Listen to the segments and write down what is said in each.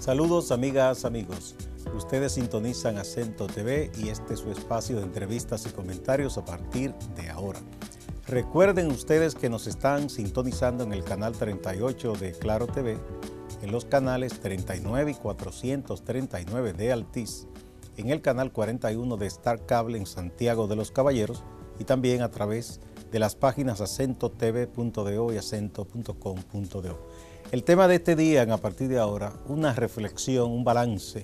Saludos amigas, amigos. Ustedes sintonizan Acento TV y este es su espacio de entrevistas y comentarios a partir de ahora. Recuerden ustedes que nos están sintonizando en el canal 38 de Claro TV, en los canales 39 y 439 de Altiz, en el canal 41 de Star Cable en Santiago de los Caballeros y también a través de las páginas acentotv.do y acento.com.do. El tema de este día, a partir de ahora, una reflexión, un balance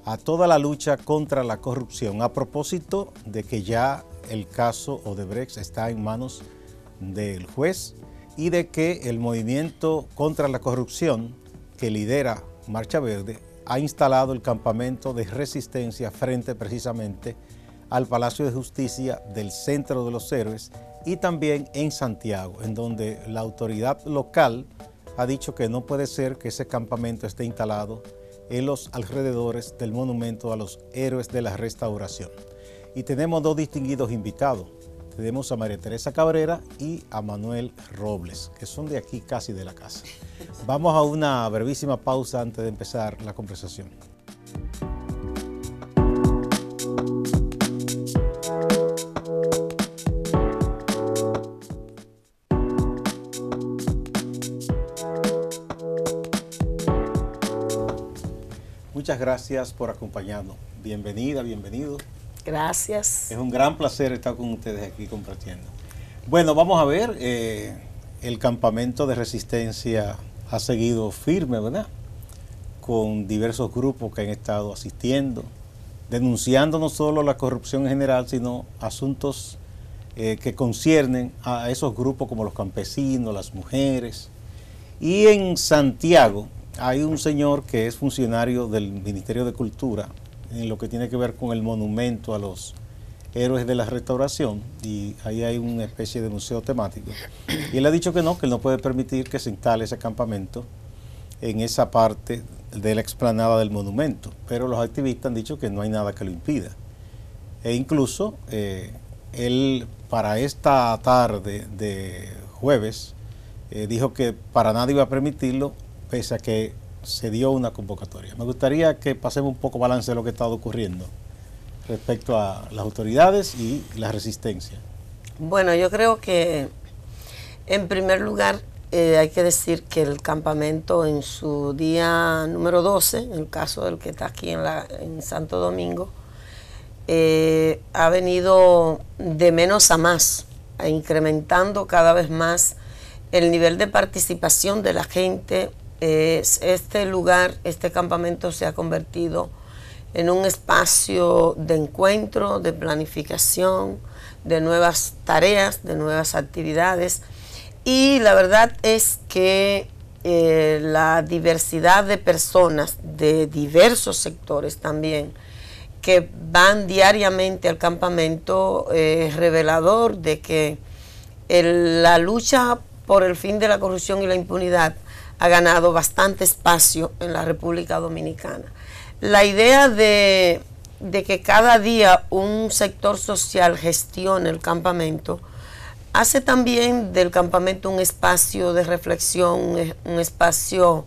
a toda la lucha contra la corrupción, a propósito de que ya el caso Odebrecht está en manos del juez y de que el movimiento contra la corrupción que lidera Marcha Verde ha instalado el campamento de resistencia frente precisamente al Palacio de Justicia del Centro de los Héroes y también en Santiago, en donde la autoridad local ha dicho que no puede ser que ese campamento esté instalado en los alrededores del monumento a los héroes de la restauración. Y tenemos dos distinguidos invitados. Tenemos a María Teresa Cabrera y a Manuel Robles, que son de aquí casi de la casa. Vamos a una brevísima pausa antes de empezar la conversación. Muchas gracias por acompañarnos. Bienvenida, bienvenido. Gracias. Es un gran placer estar con ustedes aquí compartiendo. Bueno, vamos a ver, el campamento de resistencia ha seguido firme, ¿verdad? Con diversos grupos que han estado asistiendo, denunciando no solo la corrupción en general, sino asuntos que conciernen a esos grupos como los campesinos, las mujeres. Y en Santiago hay un señor que es funcionario del Ministerio de Cultura en lo que tiene que ver con el monumento a los héroes de la restauración, y ahí hay una especie de museo temático. Y él ha dicho que él no puede permitir que se instale ese campamento en esa parte de la explanada del monumento, pero los activistas han dicho que no hay nada que lo impida. E incluso él para esta tarde de jueves dijo que para nada iba a permitirlo, pese a que se dio una convocatoria. Me gustaría que pasemos un poco balance de lo que está ocurriendo respecto a las autoridades y la resistencia. Bueno, yo creo que en primer lugar hay que decir que el campamento en su día número 12, en el caso del que está aquí en Santo Domingo, ha venido de menos a más, incrementando cada vez más el nivel de participación de la gente. Este lugar, este campamento se ha convertido en un espacio de encuentro, de planificación, de nuevas tareas, de nuevas actividades. Y la verdad es que la diversidad de personas de diversos sectores también que van diariamente al campamento es revelador de que la lucha por el fin de la corrupción y la impunidad ha ganado bastante espacio en la República Dominicana. La idea de que cada día un sector social gestione el campamento hace también del campamento un espacio de reflexión, un espacio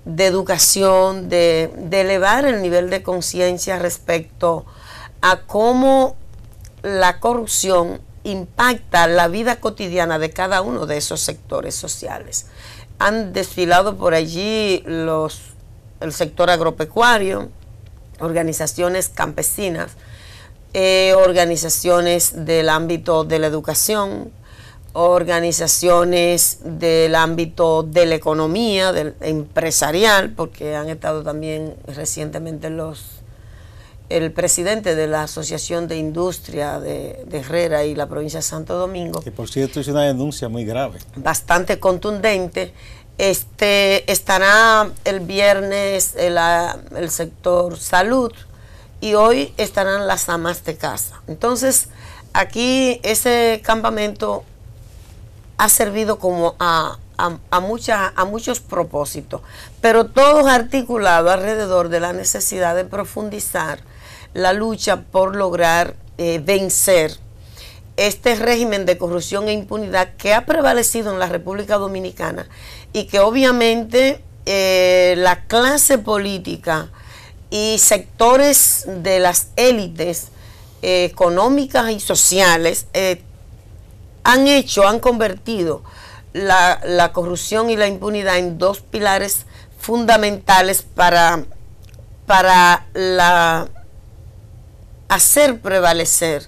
de educación, de elevar el nivel de conciencia respecto a cómo la corrupción impacta la vida cotidiana de cada uno de esos sectores sociales. Han desfilado por allí el sector agropecuario, organizaciones campesinas, organizaciones del ámbito de la educación, organizaciones del ámbito de la economía, del empresarial, porque han estado también recientemente el presidente de la Asociación de Industria de Herrera y la provincia de Santo Domingo. Que por cierto es una denuncia muy grave. Bastante contundente. Estará el viernes el sector salud y hoy estarán las amas de casa. Entonces, aquí ese campamento ha servido como a muchos propósitos, pero todos articulados alrededor de la necesidad de profundizar la lucha por lograr vencer este régimen de corrupción e impunidad que ha prevalecido en la República Dominicana y que obviamente la clase política y sectores de las élites económicas y sociales han convertido la corrupción y la impunidad en dos pilares fundamentales para hacer prevalecer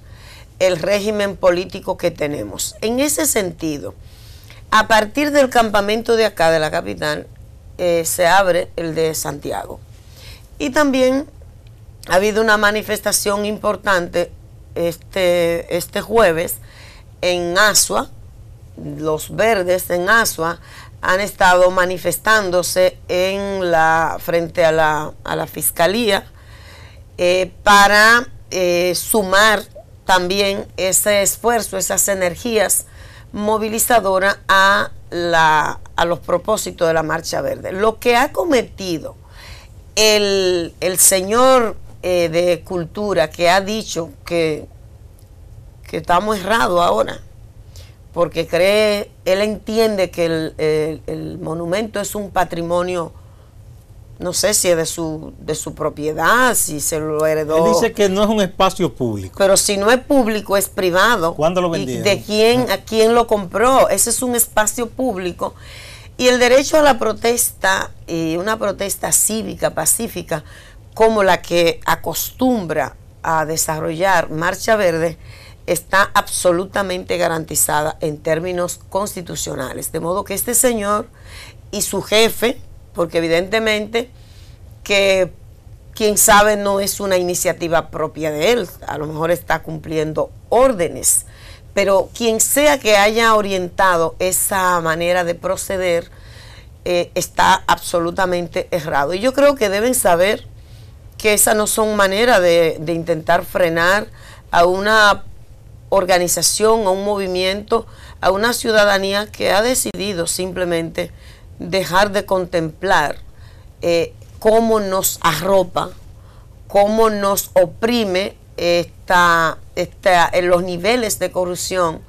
el régimen político que tenemos. En ese sentido, a partir del campamento de acá, de la capital, se abre el de Santiago. Y también ha habido una manifestación importante este jueves en Asua. Los verdes en Asua han estado manifestándose frente a la fiscalía para sumar también ese esfuerzo, esas energías movilizadoras a los propósitos de la Marcha Verde. Lo que ha cometido el señor de Cultura, que ha dicho que estamos errados ahora, porque él entiende que el monumento es un patrimonio, no sé si es de su propiedad, si se lo heredó. Él dice que no es un espacio público. Pero si no es público, es privado. ¿Cuándo lo vendieron? ¿A quién lo compró? Ese es un espacio público. Y el derecho a la protesta, una protesta cívica, pacífica, como la que acostumbra a desarrollar Marcha Verde, está absolutamente garantizada en términos constitucionales. De modo que este señor y su jefe, porque evidentemente que quién sabe no es una iniciativa propia de él, a lo mejor está cumpliendo órdenes, pero quien sea que haya orientado esa manera de proceder está absolutamente errado. Y yo creo que deben saber que esas no son maneras de intentar frenar a una organización, a un movimiento, a una ciudadanía que ha decidido simplemente dejar de contemplar cómo nos arropa, cómo nos oprime en los niveles de corrupción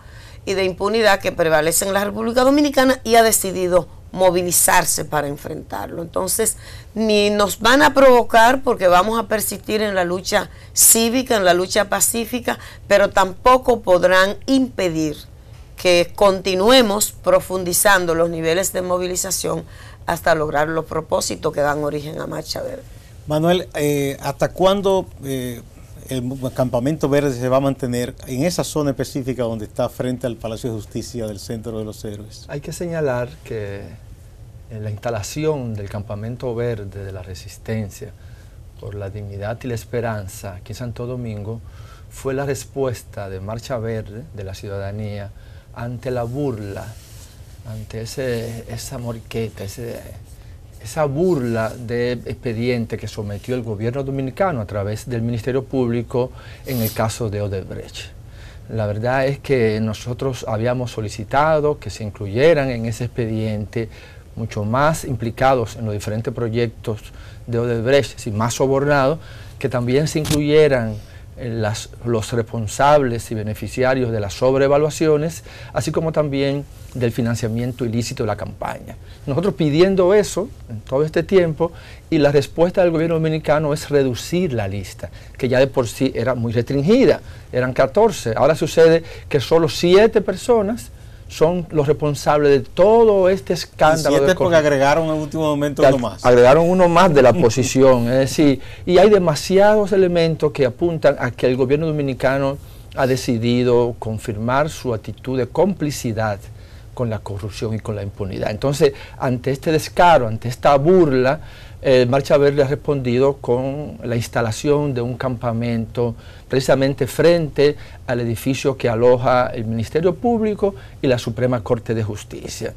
y de impunidad que prevalecen en la República Dominicana, y ha decidido movilizarse para enfrentarlo. Entonces, ni nos van a provocar porque vamos a persistir en la lucha cívica, en la lucha pacífica, pero tampoco podrán impedir que continuemos profundizando los niveles de movilización hasta lograr los propósitos que dan origen a Marcha Verde. Manuel, ¿hasta cuándo el campamento verde se va a mantener en esa zona específica donde está frente al Palacio de Justicia del Centro de los Héroes? Hay que señalar que en la instalación del campamento verde de la Resistencia por la dignidad y la esperanza aquí en Santo Domingo fue la respuesta de Marcha Verde, de la ciudadanía, ante la burla, ante esa moriqueta, esa burla de expediente que sometió el gobierno dominicano a través del Ministerio Público en el caso de Odebrecht. La verdad es que nosotros habíamos solicitado que se incluyeran en ese expediente mucho más implicados en los diferentes proyectos de Odebrecht, más sobornados, que también se incluyeran los responsables y beneficiarios de las sobrevaluaciones, así como también del financiamiento ilícito de la campaña. Nosotros pidiendo eso en todo este tiempo, y la respuesta del gobierno dominicano es reducir la lista, que ya de por sí era muy restringida, eran 14, ahora sucede que solo 7 personas son los responsables de todo este escándalo. 7 porque agregaron en el último momento uno más. Agregaron uno más de la oposición, es decir, y hay demasiados elementos que apuntan a que el gobierno dominicano ha decidido confirmar su actitud de complicidad con la corrupción y con la impunidad. Entonces, ante este descaro, ante esta burla, Marcha Verde ha respondido con la instalación de un campamento precisamente frente al edificio que aloja el Ministerio Público y la Suprema Corte de Justicia.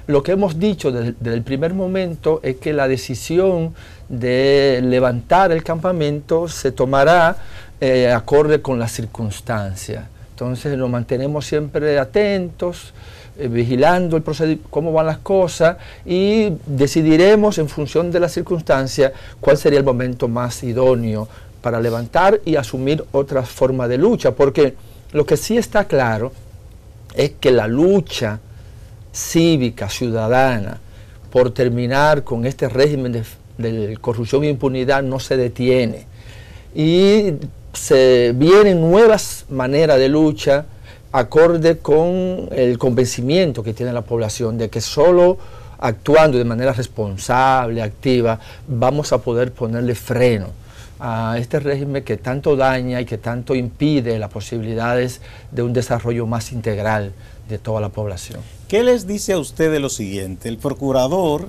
Lo que hemos dicho desde el primer momento es que la decisión de levantar el campamento se tomará acorde con las circunstancias. Entonces nos mantenemos siempre atentos, vigilando el procedimiento, cómo van las cosas, y decidiremos en función de las circunstancias cuál sería el momento más idóneo para levantar y asumir otras formas de lucha, porque lo que sí está claro es que la lucha cívica, ciudadana, por terminar con este régimen de corrupción e impunidad no se detiene. Y se vienen nuevas maneras de lucha acorde con el convencimiento que tiene la población de que solo actuando de manera responsable, activa, vamos a poder ponerle freno a este régimen que tanto daña y que tanto impide las posibilidades de un desarrollo más integral de toda la población. ¿Qué les dice a usted de lo siguiente? El procurador,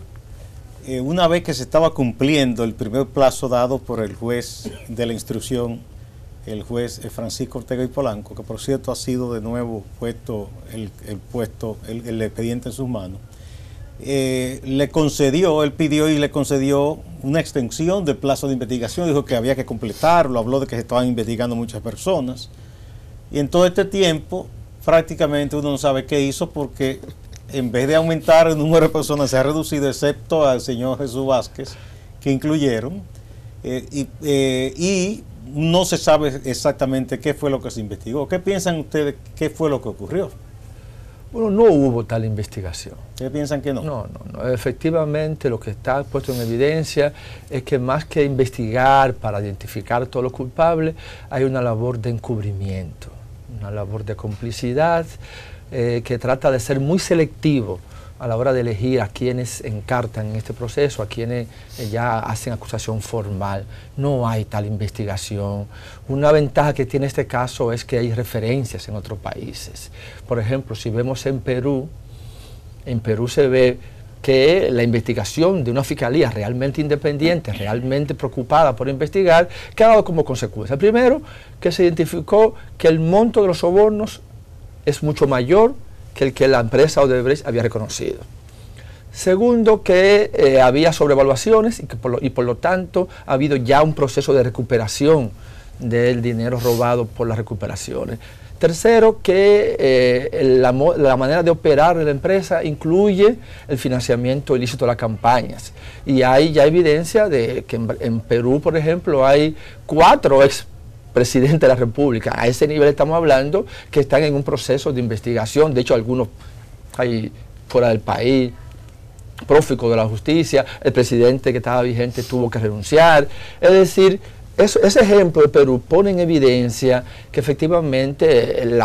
una vez que se estaba cumpliendo el primer plazo dado por el juez de la instrucción, el juez Francisco Ortega y Polanco, que por cierto ha sido de nuevo puesto el expediente en sus manos, le concedió, él pidió y le concedió una extensión del plazo de investigación, dijo que había que completarlo, habló de que se estaban investigando muchas personas, y en todo este tiempo prácticamente uno no sabe qué hizo, porque en vez de aumentar el número de personas se ha reducido, excepto al señor Jesús Vázquez, que incluyeron, y no se sabe exactamente qué fue lo que se investigó. ¿Qué piensan ustedes qué fue lo que ocurrió? Bueno, no hubo tal investigación. ¿Qué piensan que no? No. Efectivamente, lo que está puesto en evidencia es que más que investigar para identificar a todos los culpables, hay una labor de encubrimiento, una labor de complicidad que trata de ser muy selectivo a la hora de elegir a quienes encartan en este proceso, a quienes ya hacen acusación formal. No hay tal investigación. Una ventaja que tiene este caso es que hay referencias en otros países. Por ejemplo, si vemos en Perú se ve que la investigación de una fiscalía realmente independiente, realmente preocupada por investigar, que ha dado como consecuencia. Primero, que se identificó que el monto de los sobornos es mucho mayor que el que la empresa Odebrecht había reconocido. Segundo, que había sobrevaluaciones y por lo tanto ha habido ya un proceso de recuperación del dinero robado por las recuperaciones. Tercero, que la manera de operar de la empresa incluye el financiamiento ilícito de las campañas. Y hay ya evidencia de que en Perú, por ejemplo, hay 4 expresidentes de la República. A ese nivel estamos hablando, que están en un proceso de investigación. De hecho, algunos hay fuera del país, prófugos de la justicia. El presidente que estaba vigente tuvo que renunciar. Es decir, ese ejemplo de Perú pone en evidencia que efectivamente el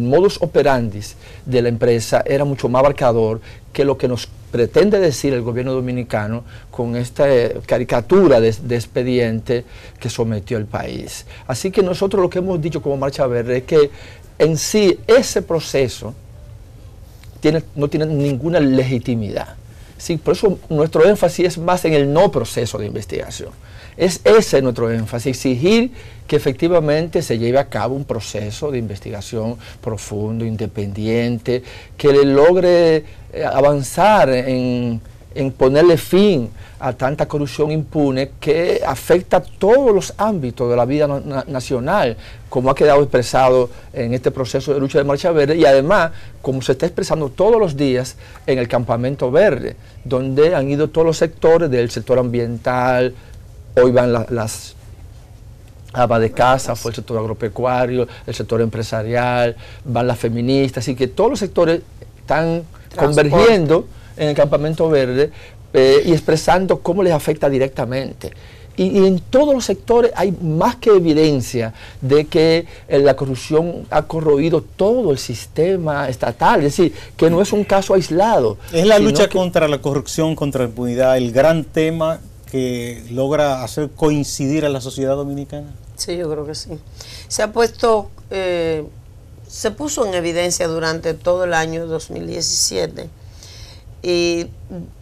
modus operandi de la empresa era mucho más abarcador que lo que nos pretende decir el gobierno dominicano con esta caricatura de expediente que sometió el país. Así que nosotros lo que hemos dicho como Marcha Verde es que en sí ese proceso no tiene ninguna legitimidad. Sí, por eso nuestro énfasis es más en el no proceso de investigación. Es ese nuestro énfasis, exigir que efectivamente se lleve a cabo un proceso de investigación profundo, independiente, que le logre avanzar en ponerle fin a tanta corrupción impune que afecta a todos los ámbitos de la vida nacional, como ha quedado expresado en este proceso de lucha de Marcha Verde, y además como se está expresando todos los días en el Campamento Verde, donde han ido todos los sectores del sector ambiental. Hoy van las amas de casa, fue el sector agropecuario, el sector empresarial, van las feministas, así que todos los sectores están convergiendo en el Campamento Verde y expresando cómo les afecta directamente. Y en todos los sectores hay más que evidencia de que la corrupción ha corroído todo el sistema estatal, es decir, que no es un caso aislado. Es la lucha contra la corrupción, contra la impunidad, el gran tema que logra hacer coincidir a la sociedad dominicana. Sí, yo creo que sí. Se puso en evidencia durante todo el año 2017 y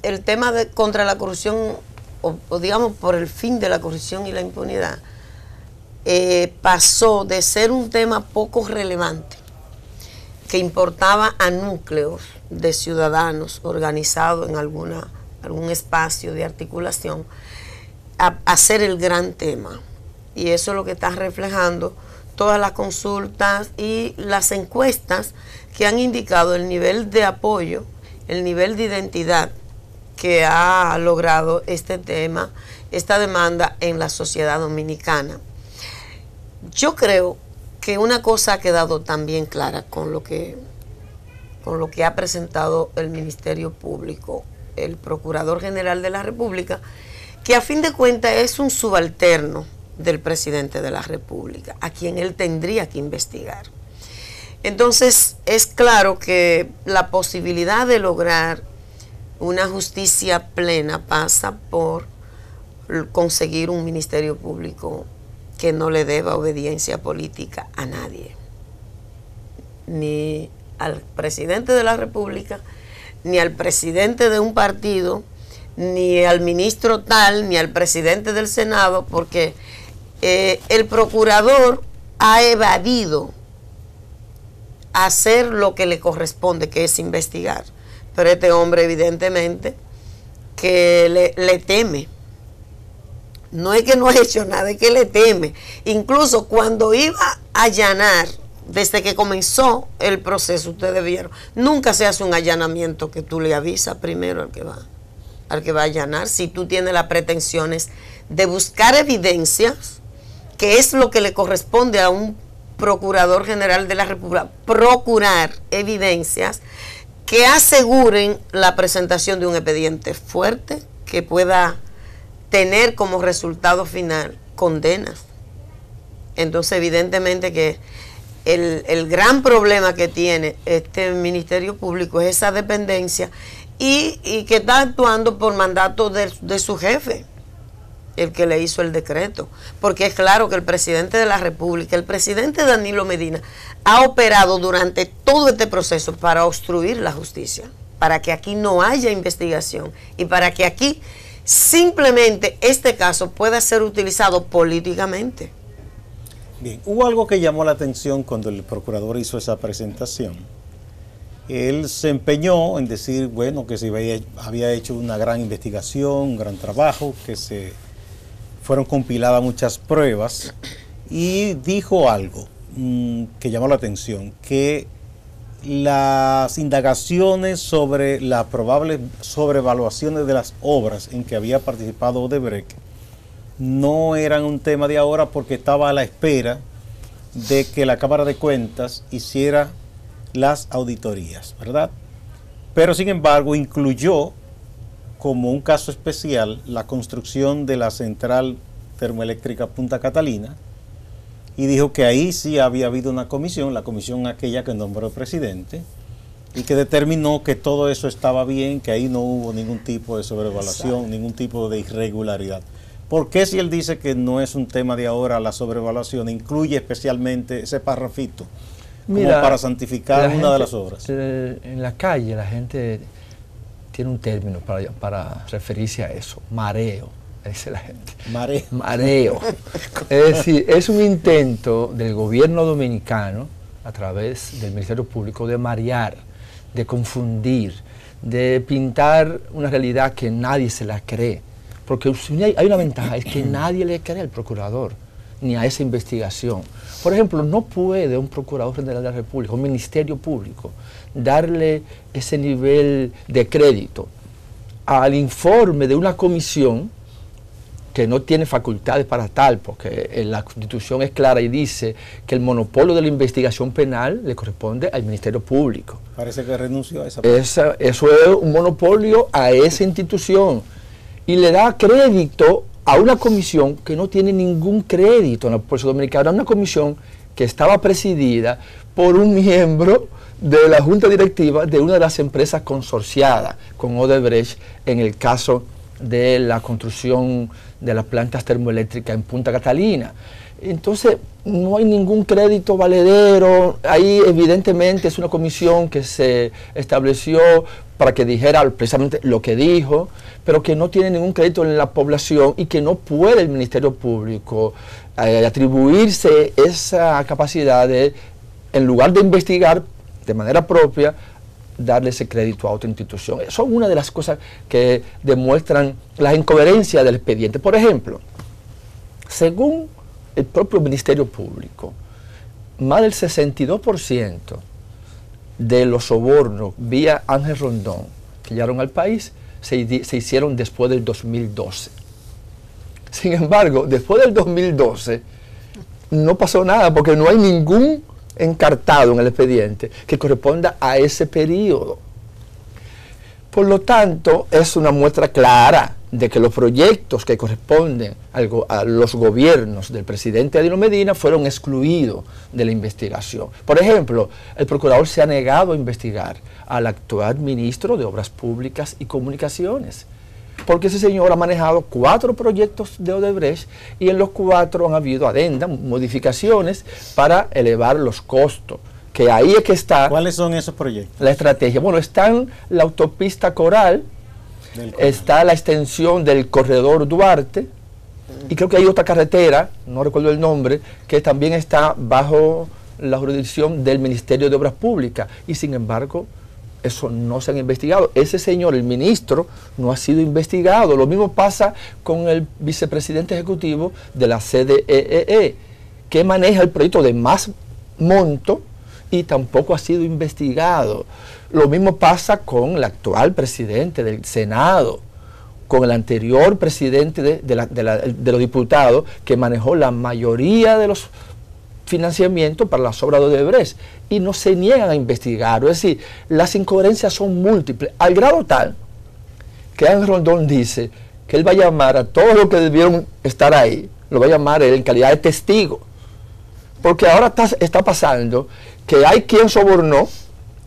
el tema contra la corrupción, o digamos por el fin de la corrupción y la impunidad, pasó de ser un tema poco relevante, que importaba a núcleos de ciudadanos organizados en algún espacio de articulación, a ser el gran tema. Y eso es lo que está reflejando todas las consultas y las encuestas que han indicado el nivel de apoyo, el nivel de identidad que ha logrado este tema, esta demanda en la sociedad dominicana. Yo creo que una cosa ha quedado también clara con lo que ha presentado el Ministerio Público el Procurador General de la República, que a fin de cuentas es un subalterno del presidente de la República, a quien él tendría que investigar. Entonces, es claro que la posibilidad de lograr una justicia plena pasa por conseguir un ministerio público que no le deba obediencia política a nadie, ni al presidente de la República, ni al presidente de un partido, ni al ministro tal, ni al presidente del Senado, porque el procurador ha evadido hacer lo que le corresponde, que es investigar. Pero este hombre evidentemente que le teme. No es que no ha hecho nada, es que le teme. Incluso cuando iba a allanar, desde que comenzó el proceso, ustedes vieron, nunca se hace un allanamiento que tú le avisas primero al que va a allanar, si tú tienes las pretensiones de buscar evidencias, que es lo que le corresponde a un Procurador General de la República, procurar evidencias que aseguren la presentación de un expediente fuerte que pueda tener como resultado final condenas. Entonces, evidentemente que el gran problema que tiene este Ministerio Público es esa dependencia y que está actuando por mandato de su jefe, el que le hizo el decreto, porque es claro que el presidente de la República, el presidente Danilo Medina, ha operado durante todo este proceso para obstruir la justicia, para que aquí no haya investigación y para que aquí simplemente este caso pueda ser utilizado políticamente. Bien, hubo algo que llamó la atención cuando el procurador hizo esa presentación. Él se empeñó en decir, bueno, que se había hecho una gran investigación, un gran trabajo, que se fueron compiladas muchas pruebas, y dijo algo que llamó la atención, que las indagaciones sobre las probables sobrevaluaciones de las obras en que había participado Odebrecht no eran un tema de ahora, porque estaba a la espera de que la Cámara de Cuentas hiciera las auditorías, ¿verdad? Pero sin embargo incluyó como un caso especial la construcción de la central termoeléctrica Punta Catalina, y dijo que ahí sí había habido una comisión, la comisión aquella que nombró el presidente, y que determinó que todo eso estaba bien, que ahí no hubo ningún tipo de sobrevaluación, exacto, ningún tipo de irregularidad. ¿Por qué, si él dice que no es un tema de ahora la sobrevaluación, incluye especialmente ese parrafito como para santificar una de las obras? En la calle la gente tiene un término para referirse a eso: mareo, dice la gente. Mareo. Mareo. Es decir, es un intento del gobierno dominicano, a través del Ministerio Público, de marear, de confundir, de pintar una realidad que nadie se la cree. Porque hay una ventaja, es que nadie le cree al procurador, ni a esa investigación. Por ejemplo, no puede un Procurador General de la República, un Ministerio Público, darle ese nivel de crédito al informe de una comisión que no tiene facultades para tal, porque la Constitución es clara y dice que el monopolio de la investigación penal le corresponde al Ministerio Público. Parece que renunció a esa. Eso es un monopolio a esa institución, y le da crédito a una comisión que no tiene ningún crédito en la República Dominicana, una comisión que estaba presidida por un miembro de la junta directiva de una de las empresas consorciadas con Odebrecht en el caso de la construcción de las plantas termoeléctricas en Punta Catalina. Entonces no hay ningún crédito valedero. Ahí evidentemente es una comisión que se estableció para que dijera precisamente lo que dijo, pero que no tiene ningún crédito en la población, y que no puede el Ministerio Público atribuirse esa capacidad de, en lugar de investigar de manera propia, darle ese crédito a otra institución. Son una de las cosas que demuestran la incoherencia del expediente. Por ejemplo, según el propio Ministerio Público, más del 62% de los sobornos vía Ángel Rondón que llegaron al país se hicieron después del 2012. Sin embargo, después del 2012 no pasó nada, porque no hay ningún encartado en el expediente que corresponda a ese periodo. Por lo tanto, es una muestra clara de que los proyectos que corresponden a los gobiernos del presidente Danilo Medina fueron excluidos de la investigación. Por ejemplo, el procurador se ha negado a investigar al actual ministro de Obras Públicas y Comunicaciones, porque ese señor ha manejado 4 proyectos de Odebrecht y en los 4 han habido adendas, modificaciones para elevar los costos. Que ahí es que está. ¿Cuáles son esos proyectos? La estrategia. Bueno, están la autopista Coral, está la extensión del corredor Duarte, y creo que hay otra carretera, no recuerdo el nombre, que también está bajo la jurisdicción del Ministerio de Obras Públicas, y sin embargo, eso no se han investigado. Ese señor, el ministro, no ha sido investigado. Lo mismo pasa con el vicepresidente ejecutivo de la CDEE, que maneja el proyecto de más monto, y tampoco ha sido investigado. Lo mismo pasa con el actual presidente del Senado, con el anterior presidente de los diputados, que manejó la mayoría de los financiamientos para las obras de Odebrecht, y no se niegan a investigar. Es decir, las incoherencias son múltiples, al grado tal que Ángel Rondón dice que él va a llamar a todos los que debieron estar ahí, lo va a llamar él en calidad de testigo, porque ahora está pasando que hay quien sobornó,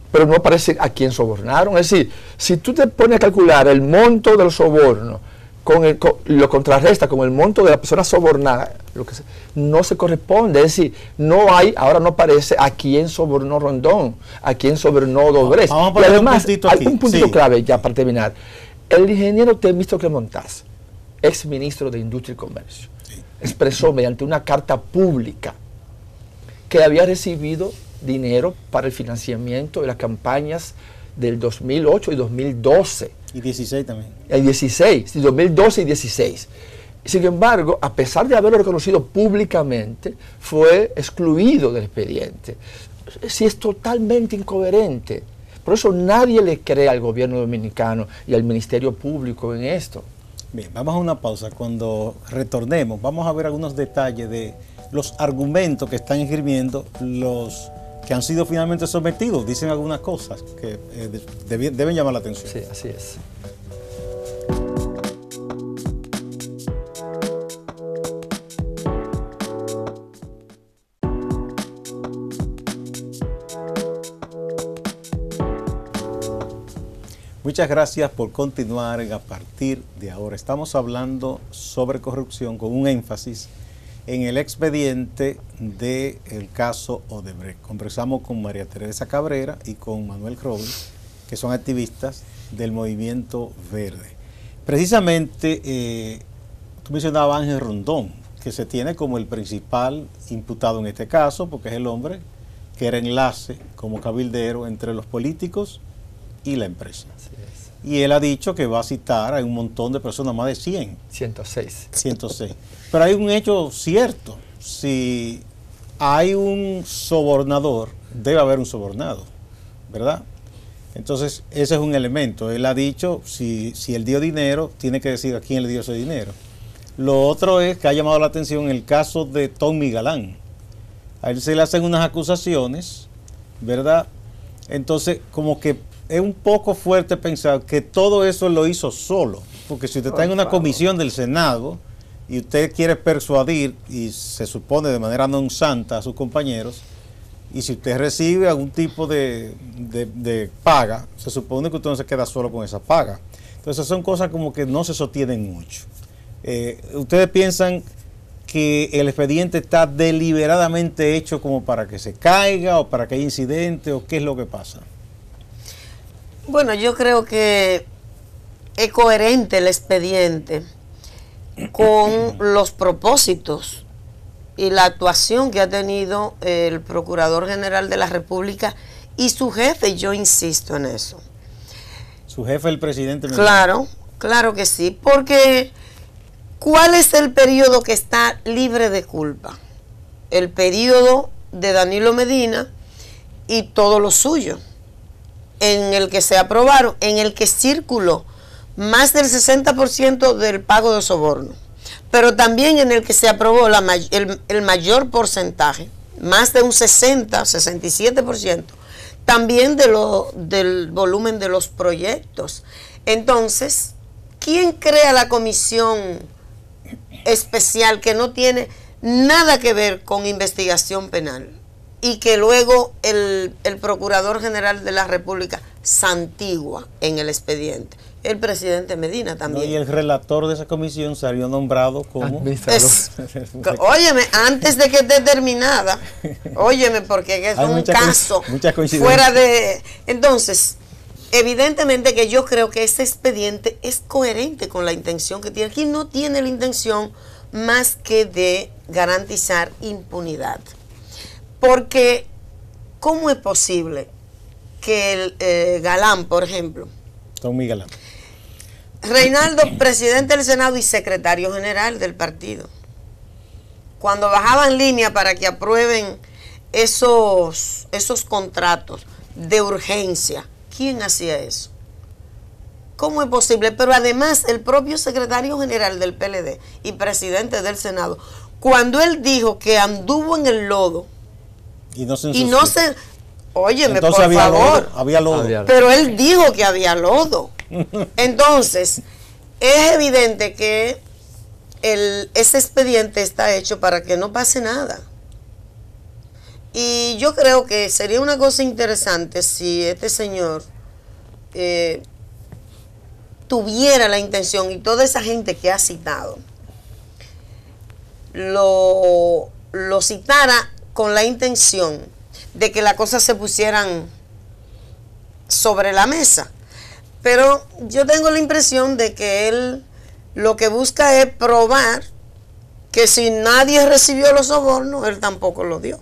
pero no aparece a quién sobornaron. Es decir, si tú te pones a calcular el monto del soborno, lo contrarresta con el monto de la persona sobornada, no se corresponde. Es decir, ahora no aparece a quién sobornó Rondón, a quién sobornó Odebrecht. Y además, hay un puntito clave ya para terminar. El ingeniero Temístocle Montaz, ex ministro de Industria y Comercio, expresó mediante una carta pública que había recibido dinero para el financiamiento de las campañas del 2008 y 2012. Y 16 también. El 16, 2012 y 16. Sin embargo, a pesar de haberlo reconocido públicamente, fue excluido del expediente. Sí, es totalmente incoherente. Por eso nadie le cree al gobierno dominicano y al Ministerio Público en esto. Bien, vamos a una pausa. Cuando retornemos, vamos a ver algunos detalles de los argumentos que están escribiendo los que han sido finalmente sometidos. Dicen algunas cosas que deben llamar la atención. Sí, así es. Muchas gracias por continuar a partir de ahora. Estamos hablando sobre corrupción con un énfasis en el expediente del caso Odebrecht. Conversamos con María Teresa Cabrera y con Manuel Robles, que son activistas del Movimiento Verde. Precisamente, tú mencionabas a Ángel Rondón, que se tiene como el principal imputado en este caso, porque es el hombre que era enlace como cabildero entre los políticos y la empresa. Así es. Y él ha dicho que va a citar a un montón de personas, más de 100. 106. 106. Pero hay un hecho cierto. Si hay un sobornador, debe haber un sobornado, ¿verdad? Entonces, ese es un elemento. Él ha dicho, si él dio dinero, tiene que decir a quién le dio ese dinero. Lo otro es que ha llamado la atención el caso de Tommy Galán. A él se le hacen unas acusaciones, ¿verdad? Entonces, como que es un poco fuerte pensar que todo eso lo hizo solo, porque si usted está en una comisión del Senado y usted quiere persuadir, y se supone de manera non santa a sus compañeros, y si usted recibe algún tipo de paga, se supone que usted no se queda solo con esa paga. Entonces son cosas como que no se sostienen mucho. ¿Ustedes piensan que el expediente está deliberadamente hecho como para que se caiga o para que haya incidente o qué es lo que pasa? Bueno, yo creo que es coherente el expediente con los propósitos y la actuación que ha tenido el Procurador General de la República y su jefe, yo insisto en eso. ¿Su jefe el presidente? Claro, claro que sí, porque ¿cuál es el periodo que está libre de culpa? El periodo de Danilo Medina y todo lo suyo, en el que se aprobaron, en el que circuló más del 60% del pago de soborno, pero también en el que se aprobó el mayor porcentaje, más de un 60, 67%, también del volumen de los proyectos. Entonces, ¿quién crea la comisión especial que no tiene nada que ver con investigación penal y que luego el Procurador General de la República santigua en el expediente? El presidente Medina también. No, y el relator de esa comisión salió nombrado como óyeme, antes de que esté terminada, óyeme, porque es un caso fuera de... Entonces, evidentemente que yo creo que este expediente es coherente con la intención que tiene. Aquí no tiene la intención más que de garantizar impunidad. Porque, ¿cómo es posible que el Galán, por ejemplo, Tommy Galán, Reinaldo, presidente del Senado y secretario general del partido, cuando bajaban línea para que aprueben esos contratos de urgencia, ¿quién hacía eso? ¿Cómo es posible? Pero además el propio secretario general del PLD y presidente del Senado, cuando él dijo que anduvo en el lodo y no se óyeme, entonces por había favor, lodo, había lodo. Pero él dijo que había lodo. Entonces, es evidente que ese expediente está hecho para que no pase nada. Y yo creo que sería una cosa interesante si este señor tuviera la intención, y toda esa gente que ha citado, lo citara con la intención de que las cosas se pusieran sobre la mesa. Pero yo tengo la impresión de que él lo que busca es probar que si nadie recibió los sobornos, él tampoco lo dio.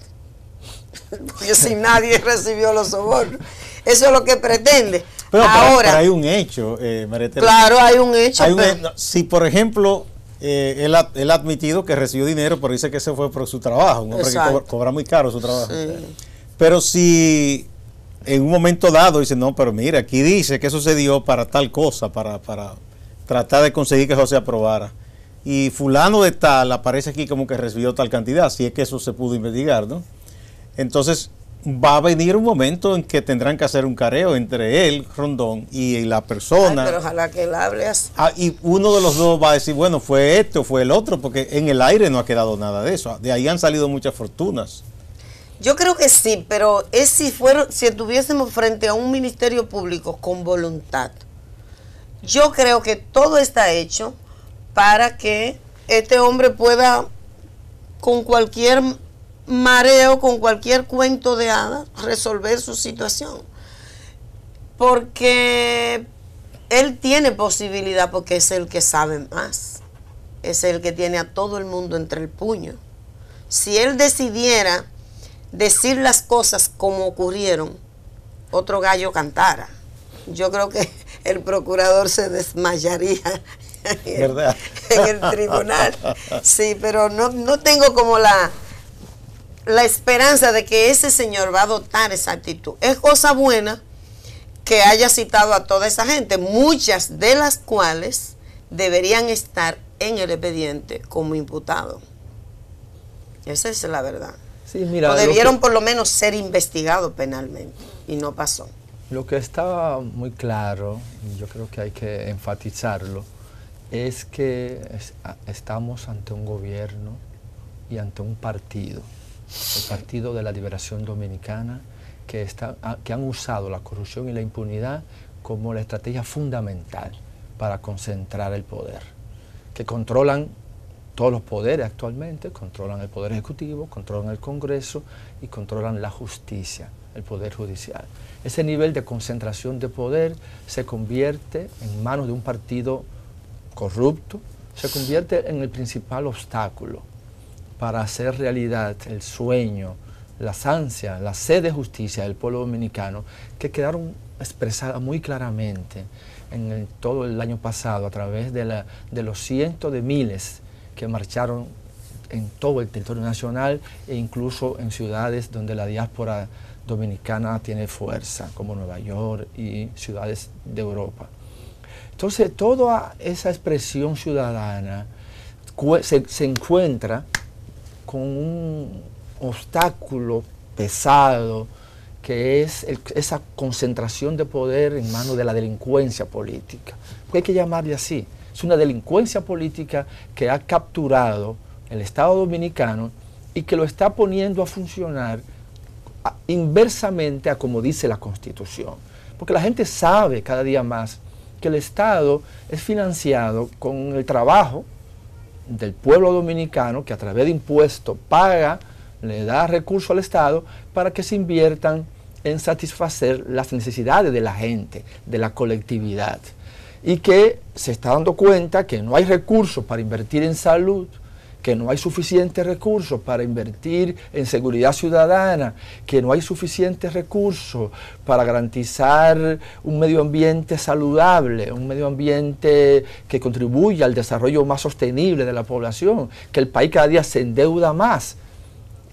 Porque si nadie recibió los sobornos, eso es lo que pretende. Pero hay un hecho, María Teresa. Claro, hay un hecho. Si, por ejemplo, él ha admitido que recibió dinero, pero dice que ese fue por su trabajo, un hombre que cobra muy caro su trabajo. Sí. Pero si en un momento dado dice, no, pero mira, aquí dice que eso se dio para tal cosa, para tratar de conseguir que eso se aprobara. Y fulano de tal aparece aquí como que recibió tal cantidad, si es que eso se pudo investigar, ¿no? Entonces va a venir un momento en que tendrán que hacer un careo entre él, Rondón, y la persona. Ay, pero ojalá que él hable así. Y uno de los dos va a decir, bueno, fue este o fue el otro, porque en el aire no ha quedado nada de eso. De ahí han salido muchas fortunas. Yo creo que sí, pero es si estuviésemos frente a un ministerio público con voluntad. Yo creo que todo está hecho para que este hombre pueda, con cualquier mareo, con cualquier cuento de hadas, resolver su situación. Porque él tiene posibilidad, porque es el que sabe más. Es el que tiene a todo el mundo entre el puño. Si él decidiera decir las cosas como ocurrieron, otro gallo cantara. Yo creo que el procurador se desmayaría en el tribunal. Sí, pero no tengo como la esperanza de que ese señor va a adoptar esa actitud. Es cosa buena que haya citado a toda esa gente, muchas de las cuales deberían estar en el expediente como imputados. Esa es la verdad. Sí, mira, o debieron por lo menos ser investigados penalmente, y no pasó. Lo que estaba muy claro, y yo creo que hay que enfatizarlo, es que estamos ante un gobierno y ante un partido, el Partido de la Liberación Dominicana, que han usado la corrupción y la impunidad como la estrategia fundamental para concentrar el poder, que controlan todos los poderes actualmente, controlan el Poder Ejecutivo, controlan el Congreso y controlan la justicia, el Poder Judicial. Ese nivel de concentración de poder se convierte en manos de un partido corrupto, se convierte en el principal obstáculo para hacer realidad el sueño, las ansias, la sed de justicia del pueblo dominicano, que quedaron expresadas muy claramente en todo el año pasado a través de los cientos de miles que marcharon en todo el territorio nacional e incluso en ciudades donde la diáspora dominicana tiene fuerza, como Nueva York y ciudades de Europa. Entonces, toda esa expresión ciudadana se encuentra con un obstáculo pesado que es esa concentración de poder en manos de la delincuencia política. Porque hay que llamarle así. Es una delincuencia política que ha capturado el Estado Dominicano y que lo está poniendo a funcionar inversamente a como dice la Constitución. Porque la gente sabe cada día más que el Estado es financiado con el trabajo del pueblo dominicano, que a través de impuestos paga, le da recursos al Estado para que se inviertan en satisfacer las necesidades de la gente, de la colectividad. Y que se está dando cuenta que no hay recursos para invertir en salud, que no hay suficientes recursos para invertir en seguridad ciudadana, que no hay suficientes recursos para garantizar un medio ambiente saludable, un medio ambiente que contribuya al desarrollo más sostenible de la población, que el país cada día se endeuda más,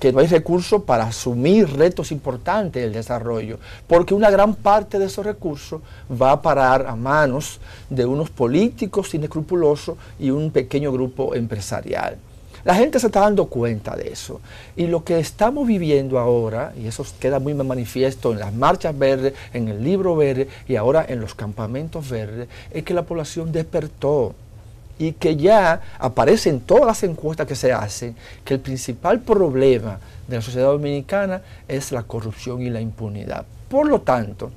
que no hay recursos para asumir retos importantes del desarrollo, porque una gran parte de esos recursos va a parar a manos de unos políticos inescrupulosos y un pequeño grupo empresarial. La gente se está dando cuenta de eso. Y lo que estamos viviendo ahora, y eso queda muy manifiesto en las marchas verdes, en el libro verde y ahora en los campamentos verdes, es que la población despertó y que ya aparece en todas las encuestas que se hacen que el principal problema de la sociedad dominicana es la corrupción y la impunidad. Por lo tanto,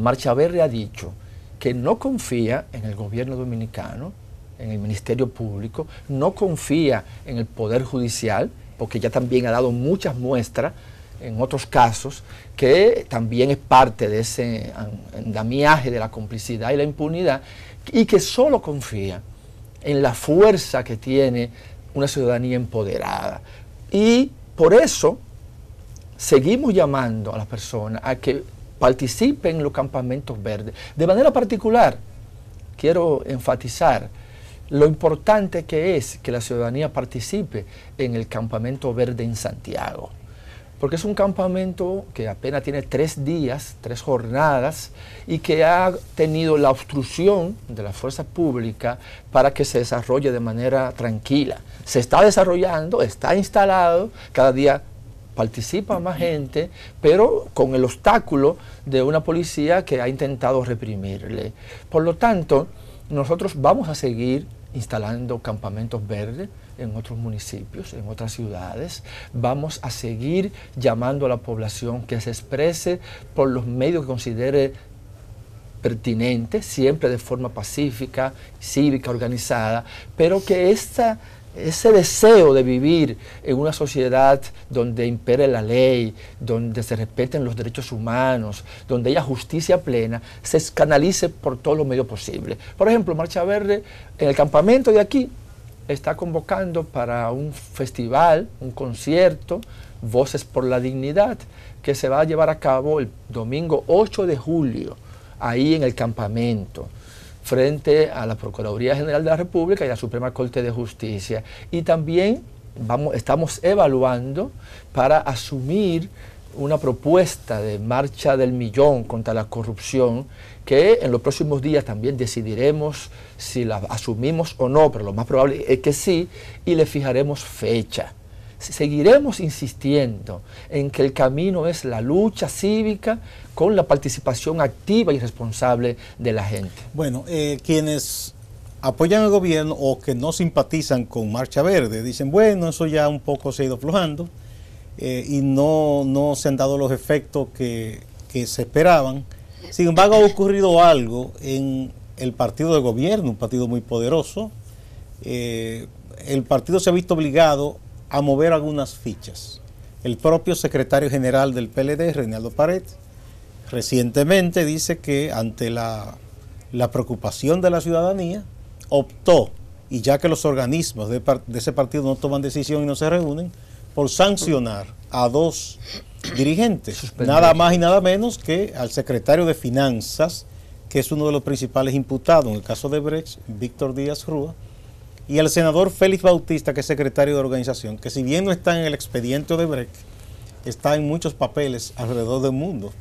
Marcha Verde ha dicho que no confía en el gobierno dominicano, en el Ministerio Público, no confía en el Poder Judicial, porque ya también ha dado muchas muestras en otros casos, que también es parte de ese andamiaje de la complicidad y la impunidad, y que solo confía en la fuerza que tiene una ciudadanía empoderada. Y por eso seguimos llamando a las personas a que participen en los campamentos verdes. De manera particular, quiero enfatizar lo importante que es que la ciudadanía participe en el campamento verde en Santiago, porque es un campamento que apenas tiene 3 días, 3 jornadas, y que ha tenido la obstrucción de la fuerza pública para que se desarrolle de manera tranquila. Se está desarrollando, está instalado, cada día participa más gente, pero con el obstáculo de una policía que ha intentado reprimirle. Por lo tanto, nosotros vamos a seguir instalando campamentos verdes en otros municipios, en otras ciudades. Vamos a seguir llamando a la población que se exprese por los medios que considere pertinentes, siempre de forma pacífica, cívica, organizada, pero que ese deseo de vivir en una sociedad donde impere la ley, donde se respeten los derechos humanos, donde haya justicia plena, se canalice por todos los medios posibles. Por ejemplo, Marcha Verde, en el campamento de aquí, está convocando para un festival, un concierto, Voces por la Dignidad, que se va a llevar a cabo el domingo 8 de julio, ahí en el campamento, frente a la Procuraduría General de la República y a la Suprema Corte de Justicia. Y también estamos evaluando para asumir una propuesta de marcha del millón contra la corrupción, que en los próximos días también decidiremos si la asumimos o no, pero lo más probable es que sí, y le fijaremos fecha. Seguiremos insistiendo en que el camino es la lucha cívica con la participación activa y responsable de la gente. Bueno, quienes apoyan al gobierno o que no simpatizan con Marcha Verde dicen, bueno, eso ya un poco se ha ido aflojando y no se han dado los efectos que se esperaban. Sin embargo, ha ocurrido algo en el partido de gobierno, un partido muy poderoso. El partido se ha visto obligado a mover algunas fichas. El propio secretario general del PLD, Reinaldo Pared, recientemente dice que ante la preocupación de la ciudadanía, optó, y ya que los organismos de ese partido no toman decisión y no se reúnen, por sancionar a 2 dirigentes, nada más y nada menos que al secretario de Finanzas, que es uno de los principales imputados en el caso de Brecht, Víctor Díaz Rúa, y al senador Félix Bautista, que es secretario de organización, que si bien no está en el expediente de Brecht, está en muchos papeles alrededor del mundo.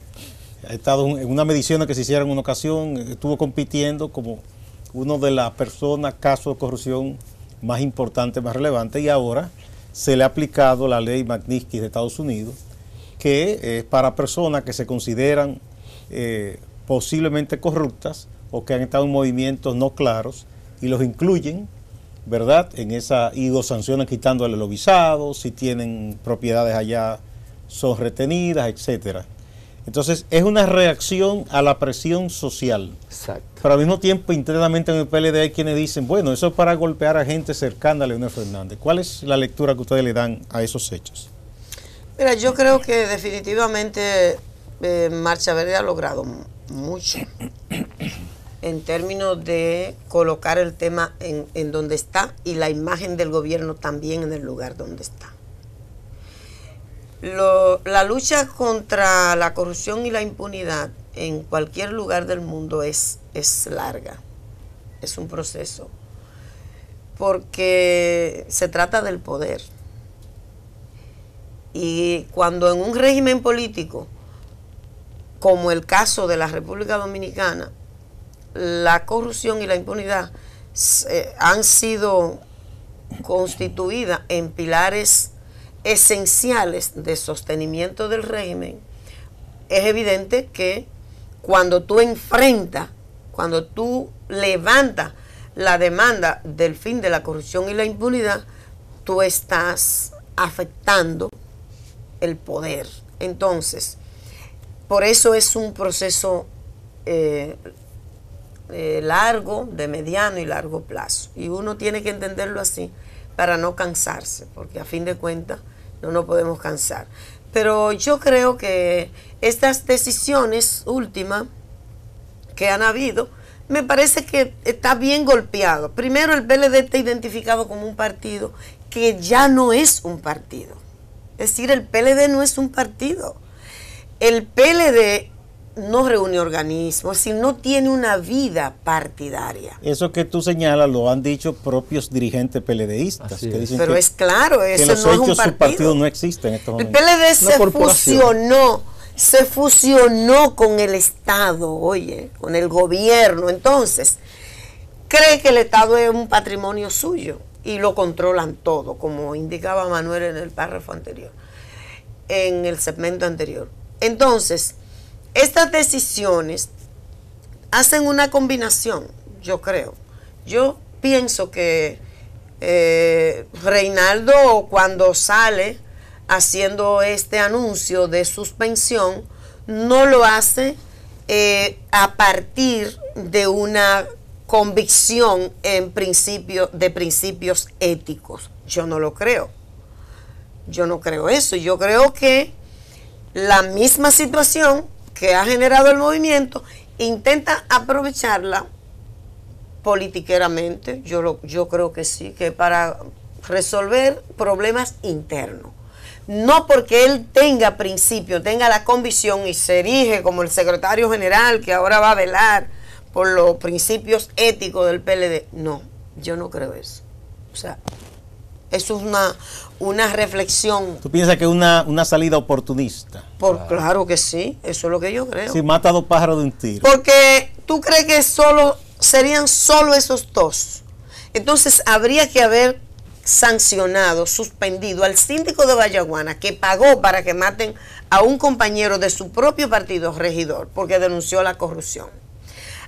Ha estado en una medición que se hicieron en una ocasión, estuvo compitiendo como uno de las personas, casos de corrupción más importantes, más relevantes, y ahora se le ha aplicado la ley Magnitsky de Estados Unidos, que es para personas que se consideran posiblemente corruptas o que han estado en movimientos no claros y los incluyen, ¿verdad? En esa, y los sancionan quitándole los visados, si tienen propiedades allá son retenidas, etcétera. Entonces es una reacción a la presión social. Exacto. Pero al mismo tiempo internamente en el PLD hay quienes dicen, bueno, eso es para golpear a gente cercana a Leonel Fernández. ¿Cuál es la lectura que ustedes le dan a esos hechos? Mira, yo creo que definitivamente Marcha Verde ha logrado mucho en términos de colocar el tema en donde está y la imagen del gobierno también en el lugar donde está. La lucha contra la corrupción y la impunidad en cualquier lugar del mundo es larga, es un proceso, porque se trata del poder. Y cuando en un régimen político, como el caso de la República Dominicana, la corrupción y la impunidad han sido constituidas en pilares esenciales de sostenimiento del régimen, es evidente que cuando tú enfrentas, cuando tú levantas la demanda del fin de la corrupción y la impunidad, tú estás afectando el poder. Entonces, por eso es un proceso largo, de mediano y largo plazo. Y uno tiene que entenderlo así para no cansarse, porque a fin de cuentas no nos podemos cansar. Pero yo creo que estas decisiones últimas que han habido, me parece que está bien golpeado. Primero, el PLD está identificado como un partido que ya no es un partido. Es decir, el PLD no es un partido. El PLD no reúne organismos, es decir, no tiene una vida partidaria. Eso que tú señalas lo han dicho propios dirigentes PLDistas. Que dicen pero que, es claro, eso no es un partido. Su partido no existe en estos momentos. El PLD se fusionó con el Estado, oye, con el gobierno. Entonces, cree que el Estado es un patrimonio suyo y lo controlan todo, como indicaba Manuel en el párrafo anterior, en el segmento anterior. Entonces, estas decisiones hacen una combinación, yo creo. Yo pienso que Reinaldo, cuando sale haciendo este anuncio de suspensión, no lo hace a partir de una convicción en de principios éticos. Yo no lo creo. Yo no creo eso. Yo creo que la misma situación que ha generado el movimiento intenta aprovecharla politiqueramente. Yo creo que sí, que para resolver problemas internos. No porque él tenga principio, tenga la convicción y se erige como el secretario general que ahora va a velar por los principios éticos del PLD. No, yo no creo eso. O sea, eso es una reflexión. ¿Tú piensas que es una salida oportunista? Claro que sí, eso es lo que yo creo. Si mata a dos pájaros de un tiro. Porque tú crees que serían solo esos dos. Entonces habría que haber sancionado, suspendido al síndico de Vallaguana, que pagó para que maten a un compañero de su propio partido, regidor, porque denunció la corrupción.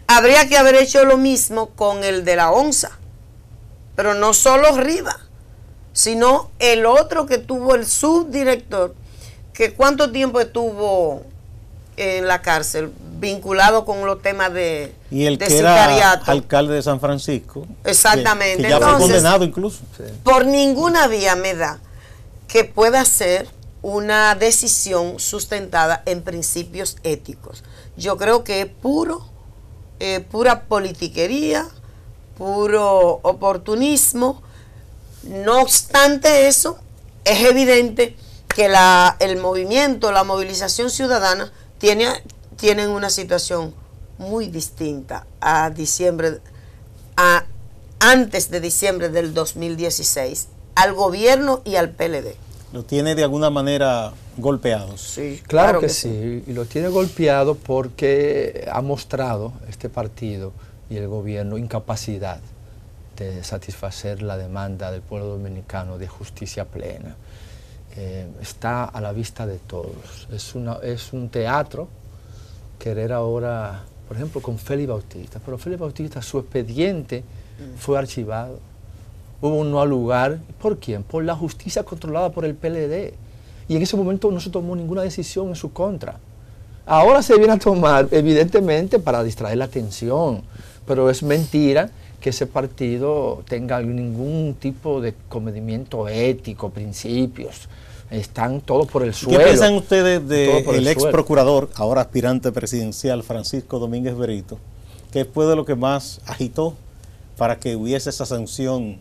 Habría que haber hecho lo mismo con el de la ONSA, pero no solo Rivas, sino el otro que tuvo el subdirector, que cuánto tiempo estuvo en la cárcel, vinculado con los temas de y el que sicariato. Era alcalde de San Francisco. Exactamente. Que ya fue condenado incluso. Sí. Por ninguna vía me da que pueda ser una decisión sustentada en principios éticos. Yo creo que es pura politiquería, puro oportunismo. No obstante eso, es evidente que el movimiento, la movilización ciudadana tienen una situación muy distinta antes de diciembre del 2016, al gobierno y al PLD. ¿Lo tiene de alguna manera golpeados? Sí, claro que sí. Y lo tiene golpeado porque ha mostrado este partido y el gobierno incapacidad de satisfacer la demanda del pueblo dominicano de justicia plena. está a la vista de todos. Es un teatro querer ahora, por ejemplo, con Félix Bautista, pero Félix Bautista, su expediente fue archivado. Hubo un no al lugar. ¿Por quién? Por la justicia controlada por el PLD. Y en ese momento no se tomó ninguna decisión en su contra. Ahora se viene a tomar, evidentemente, para distraer la atención, pero es mentira que ese partido tenga ningún tipo de comedimiento ético, principios. Están todos por el suelo. ¿Qué piensan ustedes del ex procurador, ahora aspirante presidencial, Francisco Domínguez Brito, que fue de lo que más agitó para que hubiese esa sanción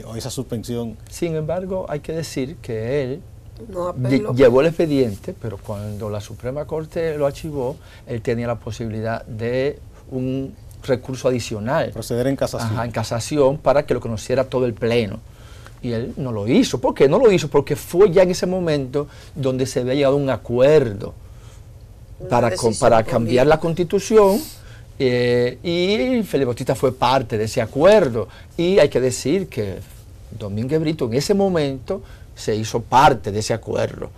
o esa suspensión? Sin embargo, hay que decir que él No llevó el expediente, pero cuando la Suprema Corte lo archivó, él tenía la posibilidad de un recurso adicional. Proceder en casación. Ajá, en casación, para que lo conociera todo el Pleno. Y él no lo hizo. ¿Por qué no lo hizo? Porque fue ya en ese momento donde se había llegado a un acuerdo para cambiar la Constitución, y Félix Bautista fue parte de ese acuerdo. Y hay que decir que Domínguez Brito en ese momento se hizo parte de ese acuerdo.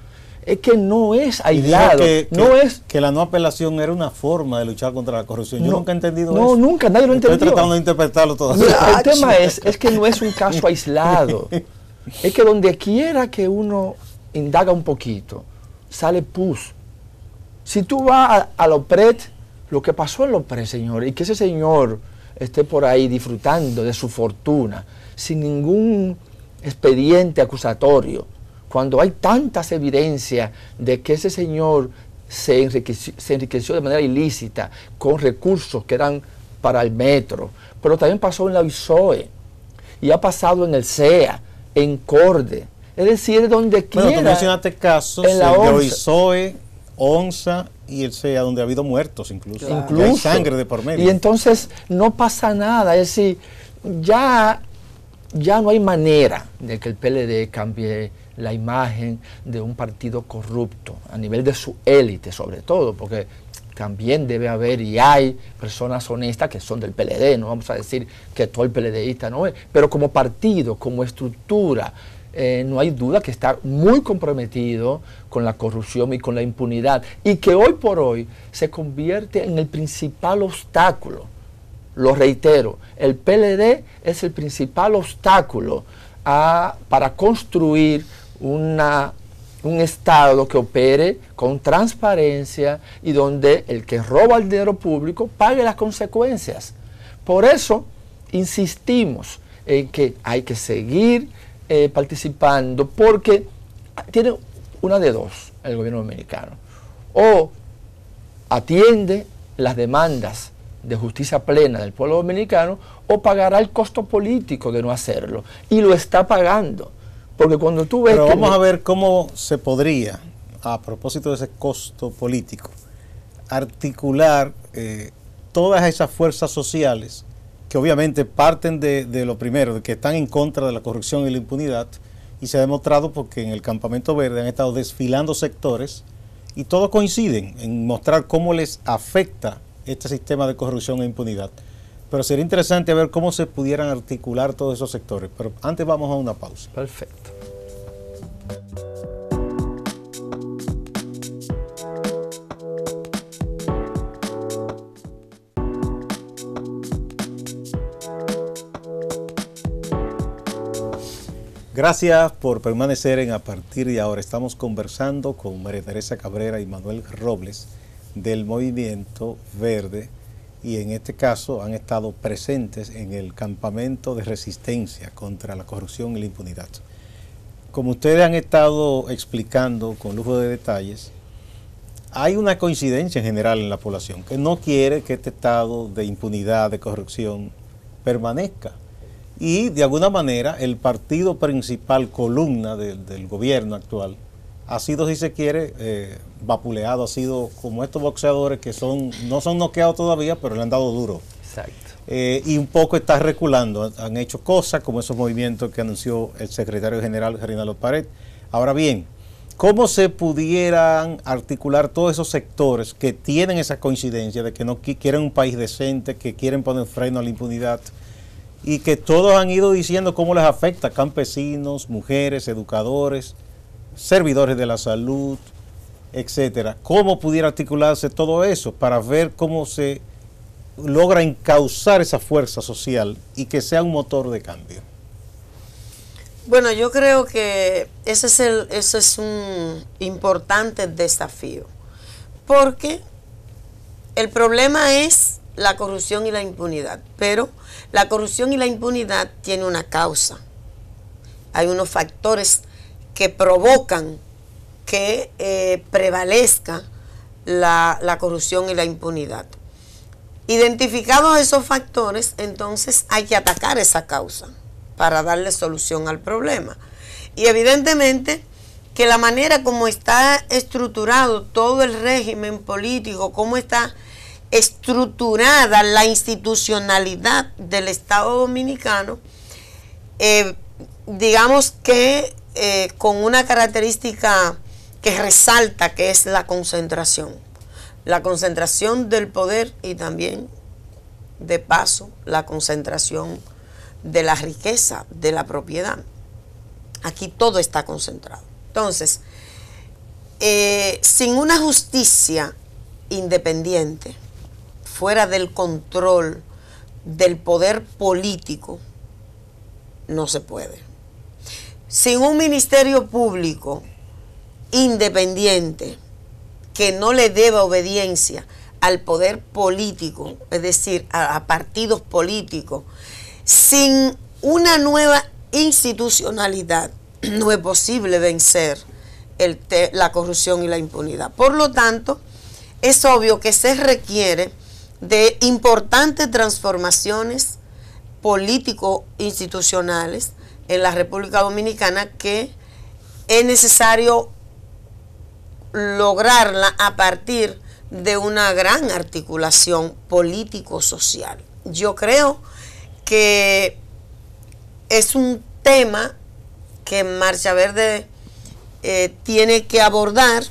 Es que no es aislado. Que la no apelación era una forma de luchar contra la corrupción. Yo nunca he entendido eso. No, nunca, nadie lo entendió. Estoy tratando de interpretarlo todavía. Mira, el tema es que no es un caso aislado. Es que donde quiera que uno indaga un poquito, sale pus. Si tú vas a Lopret, lo que pasó en Lopret, señor, y que ese señor esté por ahí disfrutando de su fortuna, sin ningún expediente acusatorio, cuando hay tantas evidencias de que ese señor se enriqueció de manera ilícita con recursos que eran para el metro, pero también pasó en la OISOE y ha pasado en el CEA, en CORDE, es decir, donde quiera. Bueno, tú mencionaste casos en la de OISOE, ONSA y el CEA, donde ha habido muertos incluso. Incluso. Hay sangre de por medio. Y entonces no pasa nada, es decir, ya no hay manera de que el PLD cambie la imagen de un partido corrupto, a nivel de su élite sobre todo, porque también debe haber y hay personas honestas que son del PLD, no vamos a decir que todo el PLDista no es, pero como partido, como estructura, no hay duda que está muy comprometido con la corrupción y con la impunidad, y que hoy por hoy se convierte en el principal obstáculo. Lo reitero, el PLD es el principal obstáculo para construir un Estado que opere con transparencia y donde el que roba el dinero público pague las consecuencias. Por eso insistimos en que hay que seguir participando, porque tiene una de dos el gobierno dominicano: o atiende las demandas de justicia plena del pueblo dominicano, o pagará el costo político de no hacerlo, y lo está pagando, porque cuando tú ves... Pero vamos a ver cómo se podría, a propósito de ese costo político, articular todas esas fuerzas sociales que obviamente parten de lo primero, de que están en contra de la corrupción y la impunidad, y se ha demostrado porque en el Campamento Verde han estado desfilando sectores y todos coinciden en mostrar cómo les afecta este sistema de corrupción e impunidad. Pero sería interesante ver cómo se pudieran articular todos esos sectores. Pero antes vamos a una pausa. Perfecto. Gracias por permanecer en A Partir de Ahora. Estamos conversando con María Teresa Cabrera y Manuel Robles del Movimiento Verde, y en este caso han estado presentes en el campamento de resistencia contra la corrupción y la impunidad. Como ustedes han estado explicando con lujo de detalles, hay una coincidencia en general en la población que no quiere que este estado de impunidad, de corrupción, permanezca. Y de alguna manera el partido principal, columna del gobierno actual, ha sido, si se quiere, vapuleado, ha sido como estos boxeadores que no son noqueados todavía, pero le han dado duro. Exacto. Y un poco está reculando, han hecho cosas como esos movimientos que anunció el secretario general Reinaldo Pared. Ahora bien, ¿cómo se pudieran articular todos esos sectores que tienen esa coincidencia de que no quieren un país decente, que quieren poner freno a la impunidad, y que todos han ido diciendo cómo les afecta a campesinos, mujeres, educadores, servidores de la salud, etcétera. ¿Cómo pudiera articularse todo eso para ver cómo se logra encauzar esa fuerza social y que sea un motor de cambio? Bueno, yo creo que ese es un importante desafío, porque el problema es la corrupción y la impunidad, pero la corrupción y la impunidad tiene una causa. Hay unos factores que provocan que prevalezca la corrupción y la impunidad. Identificados esos factores, entonces hay que atacar esa causa para darle solución al problema. Y evidentemente que la manera como está estructurado todo el régimen político, cómo está estructurada la institucionalidad del Estado Dominicano, digamos que con una característica que resalta, que es la concentración del poder y también, de paso, la concentración de la riqueza, de la propiedad. Aquí todo está concentrado. Entonces, sin una justicia independiente, fuera del control del poder político, no se puede. Sin un ministerio público independiente que no le deba obediencia al poder político, es decir, a partidos políticos, sin una nueva institucionalidad, no es posible vencer la corrupción y la impunidad. Por lo tanto, es obvio que se requiere de importantes transformaciones político-institucionales en la República Dominicana, que es necesario lograrla a partir de una gran articulación político-social. Yo creo que es un tema que Marcha Verde tiene que abordar,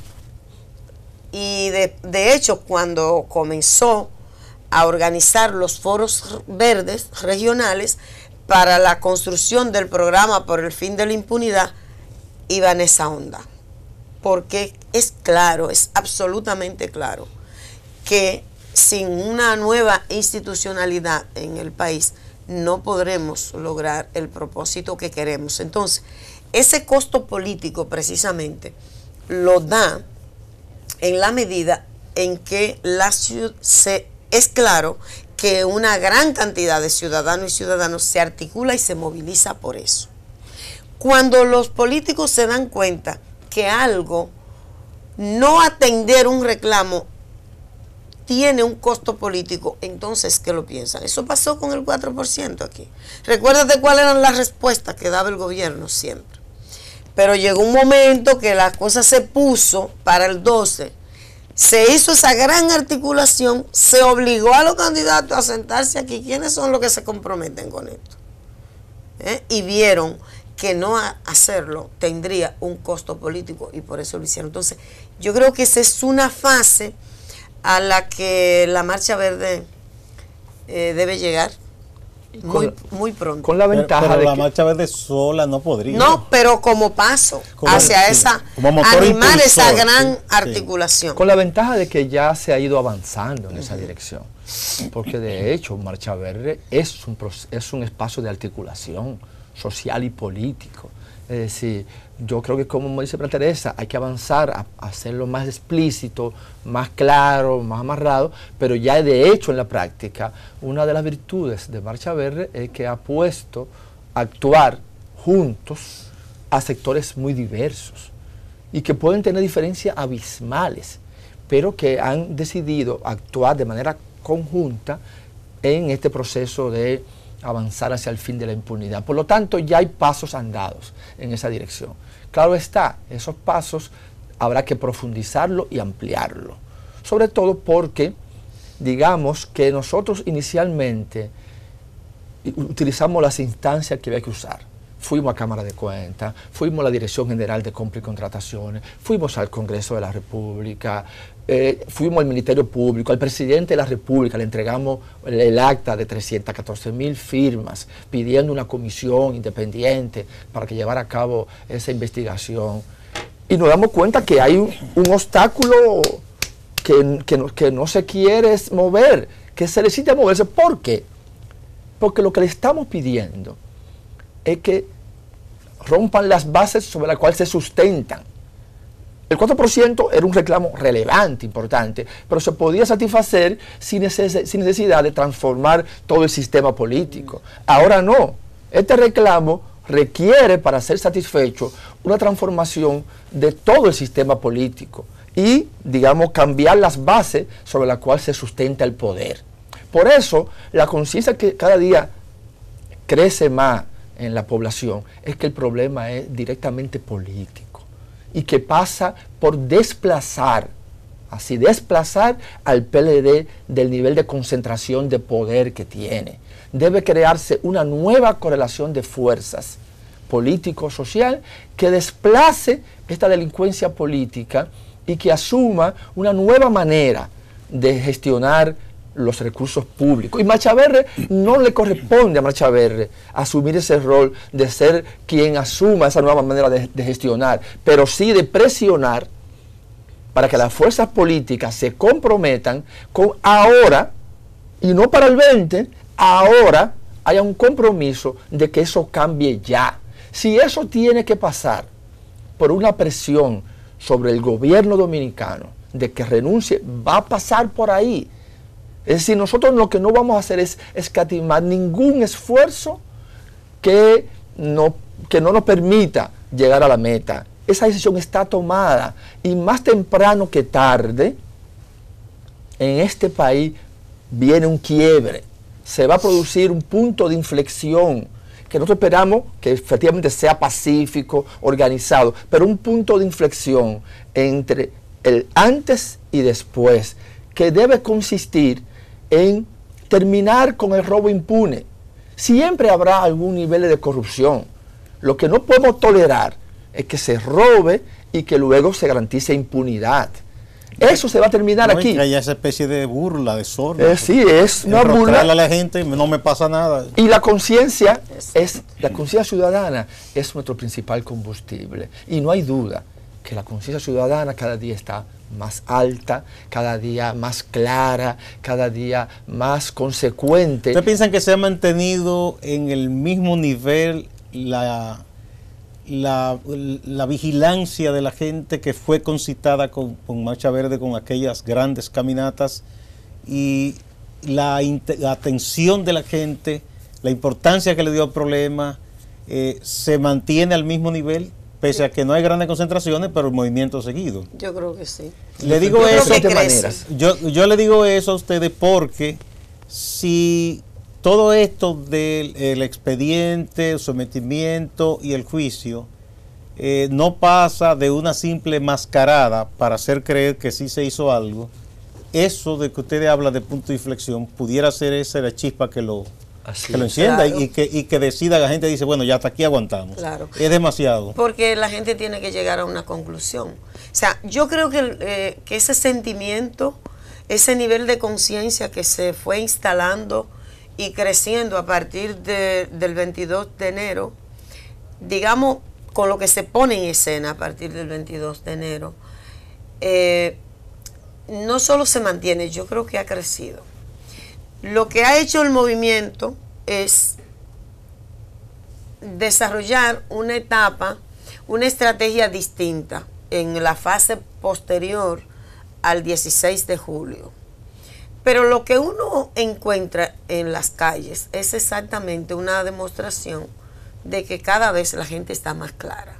y de hecho cuando comenzó a organizar los foros verdes regionales para la construcción del programa por el fin de la impunidad, iba en esa onda, porque es claro, es absolutamente claro que sin una nueva institucionalidad en el país no podremos lograr el propósito que queremos. Entonces, ese costo político precisamente lo da en la medida en que es claro que una gran cantidad de ciudadanos y ciudadanos se articula y se moviliza por eso. Cuando los políticos se dan cuenta que algo, no atender un reclamo, tiene un costo político, entonces, ¿qué lo piensan? Eso pasó con el 4% aquí. Recuérdate cuáles eran las respuestas que daba el gobierno siempre. Pero llegó un momento que la cosa se puso para el 12%. Se hizo esa gran articulación, se obligó a los candidatos a sentarse aquí. ¿Quiénes son los que se comprometen con esto? Y vieron que no hacerlo tendría un costo político, y por eso lo hicieron. Entonces, yo creo que esa es una fase a la que la Marcha Verde debe llegar muy pronto. Con la ventaja pero de la que Marcha Verde sola no podría. No, pero como paso hacia esa, animar esa gran articulación. Con la ventaja de que ya se ha ido avanzando en esa dirección. Porque de hecho Marcha Verde es un espacio de articulación social y político. Es decir, yo creo que, como dice María Teresa, hay que avanzar a hacerlo más explícito, más claro, más amarrado, pero ya de hecho en la práctica, una de las virtudes de Marcha Verde es que ha puesto a actuar juntos a sectores muy diversos y que pueden tener diferencias abismales, pero que han decidido actuar de manera conjunta en este proceso de avanzar hacia el fin de la impunidad. Por lo tanto, ya hay pasos andados en esa dirección. Claro está, esos pasos habrá que profundizarlo y ampliarlo. Sobre todo porque, digamos que nosotros inicialmente utilizamos las instancias que había que usar. Fuimos a Cámara de Cuentas, fuimos a la Dirección General de Compras y Contrataciones, fuimos al Congreso de la República, fuimos al Ministerio Público, al Presidente de la República le entregamos el acta de 314.000 firmas pidiendo una comisión independiente para que llevara a cabo esa investigación. y nos damos cuenta que hay un obstáculo que no se quiere mover, que se necesita moverse. ¿Por qué? Porque lo que le estamos pidiendo es que rompan las bases sobre las cuales se sustentan. El 4% era un reclamo relevante, importante, pero se podía satisfacer sin necesidad de transformar todo el sistema político. Ahora no. Este reclamo requiere, para ser satisfecho, una transformación de todo el sistema político y, digamos, cambiar las bases sobre las cuales se sustenta el poder. Por eso, la conciencia que cada día crece más en la población es que el problema es directamente político y que pasa por desplazar al PLD del nivel de concentración de poder que tiene. Debe crearse una nueva correlación de fuerzas político-social que desplace esta delincuencia política y que asuma una nueva manera de gestionar los recursos públicos. Y Machaberre, no le corresponde a Machaberre asumir ese rol de ser quien asuma esa nueva manera de gestionar, pero sí de presionar para que las fuerzas políticas se comprometan con ahora, y no para el 20, ahora haya un compromiso de que eso cambie ya. Si eso tiene que pasar por una presión sobre el gobierno dominicano de que renuncie, va a pasar por ahí. Es decir, nosotros lo que no vamos a hacer es escatimar ningún esfuerzo que no nos permita llegar a la meta. Esa decisión está tomada y más temprano que tarde en este país viene un quiebre. Se va a producir un punto de inflexión que nosotros esperamos que efectivamente sea pacífico, organizado, pero un punto de inflexión entre el antes y después, que debe consistir en terminar con el robo impune. Siempre habrá algún nivel de corrupción. Lo que no podemos tolerar es que se robe y que luego se garantice impunidad. Eso se va a terminar aquí. Que haya esa especie de burla, de sorna. Sí, es una burla. A la gente, no me pasa nada. Y la conciencia ciudadana es nuestro principal combustible. Y no hay duda que la conciencia ciudadana cada día está más alta, cada día más clara, cada día más consecuente. ¿Ustedes piensan que se ha mantenido en el mismo nivel la vigilancia de la gente que fue concitada con Marcha Verde, con aquellas grandes caminatas, y la atención de la gente, la importancia que le dio al problema, se mantiene al mismo nivel, pese a que no hay grandes concentraciones, pero el movimiento seguido? Yo creo que sí. Le digo eso de maneras. Yo le digo eso a ustedes porque si todo esto del expediente, el sometimiento y el juicio no pasa de una simple mascarada para hacer creer que sí se hizo algo, eso de que ustedes hablan de punto de inflexión pudiera ser esa la chispa que lo encienda, claro. y que decida, la gente dice, bueno, ya hasta aquí aguantamos. Claro. Es demasiado. Porque la gente tiene que llegar a una conclusión. O sea, yo creo que ese sentimiento, ese nivel de conciencia que se fue instalando y creciendo a partir del 22 de enero, digamos, con lo que se pone en escena a partir del 22 de enero, no solo se mantiene, yo creo que ha crecido. Lo que ha hecho el movimiento es desarrollar una etapa, una estrategia distinta en la fase posterior al 16 de julio. Pero lo que uno encuentra en las calles es exactamente una demostración de que cada vez la gente está más clara.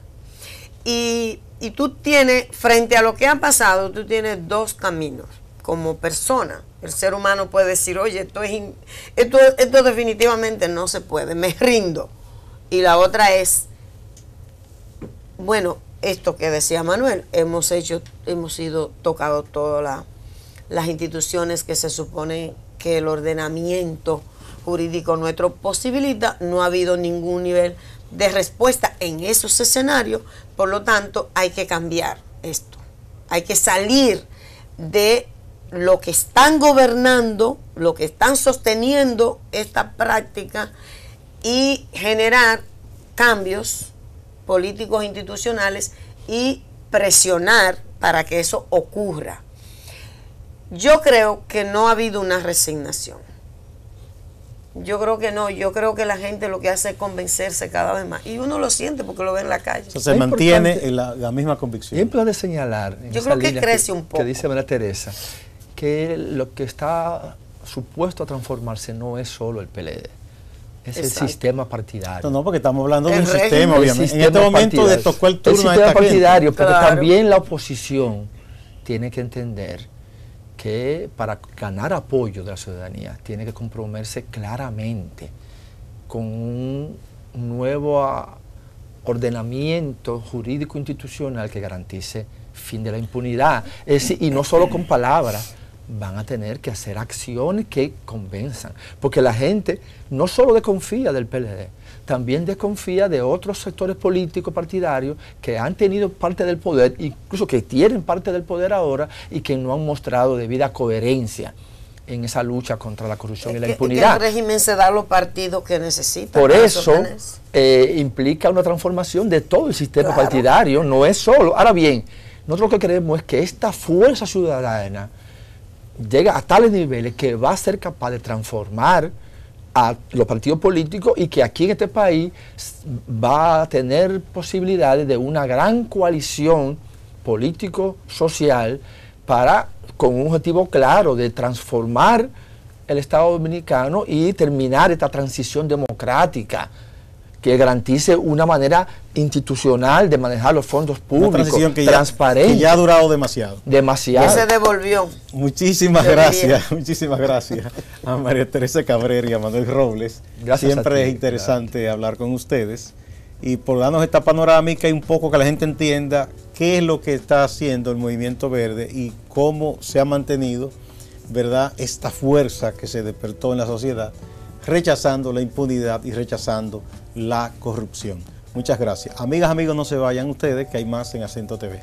Y tú tienes, frente a lo que ha pasado, tú tienes dos caminos como persona. El ser humano puede decir, oye, esto definitivamente no se puede, me rindo. Y la otra es, bueno, esto que decía Manuel, hemos sido tocados todas las instituciones que se supone que el ordenamiento jurídico nuestro posibilita, no ha habido ningún nivel de respuesta en esos escenarios, por lo tanto hay que cambiar esto, hay que salir de lo que están gobernando, lo que están sosteniendo esta práctica y generar cambios políticos institucionales y presionar para que eso ocurra. Yo creo que no ha habido una resignación. Yo creo que no, yo creo que la gente lo que hace es convencerse cada vez más. Y uno lo siente porque lo ve en la calle. O sea, se mantiene en la misma convicción. Es importante señalar, yo creo que crece un poco, que dice María Teresa, que lo que está supuesto a transformarse no es solo el PLD, es el sistema partidario. No, porque estamos hablando de un régimen, sistema, obviamente. En este momento le tocó el turno a esta sistema partidario, porque Claro. también la oposición tiene que entender que para ganar apoyo de la ciudadanía tiene que comprometerse claramente con un nuevo ordenamiento jurídico institucional que garantice fin de la impunidad. Es decir, y no solo con palabras, van a tener que hacer acciones que convenzan, porque la gente no solo desconfía del PLD, también desconfía de otros sectores políticos partidarios que han tenido parte del poder, incluso que tienen parte del poder ahora y que no han mostrado debida coherencia en esa lucha contra la corrupción y la impunidad. Que el régimen se da a los partidos que necesita. Por eso implica una transformación de todo el sistema partidario, no es solo. Ahora bien, nosotros lo que queremos es que esta fuerza ciudadana llega a tales niveles que va a ser capaz de transformar a los partidos políticos y que aquí en este país va a tener posibilidades de una gran coalición político-social con un objetivo claro de transformar el Estado Dominicano y terminar esta transición democrática que garantice una manera institucional de manejar los fondos públicos, transparente. Que ya ha durado demasiado. Que se devolvió. Muchísimas gracias a María Teresa Cabrera y a Manuel Robles. Gracias. Siempre es interesante hablar con ustedes y por darnos esta panorámica y un poco que la gente entienda qué es lo que está haciendo el Movimiento Verde y cómo se ha mantenido, ¿verdad?, esta fuerza que se despertó en la sociedad, rechazando la impunidad y rechazando la corrupción. Muchas gracias. Amigas, amigos, no se vayan ustedes, que hay más en Acento TV.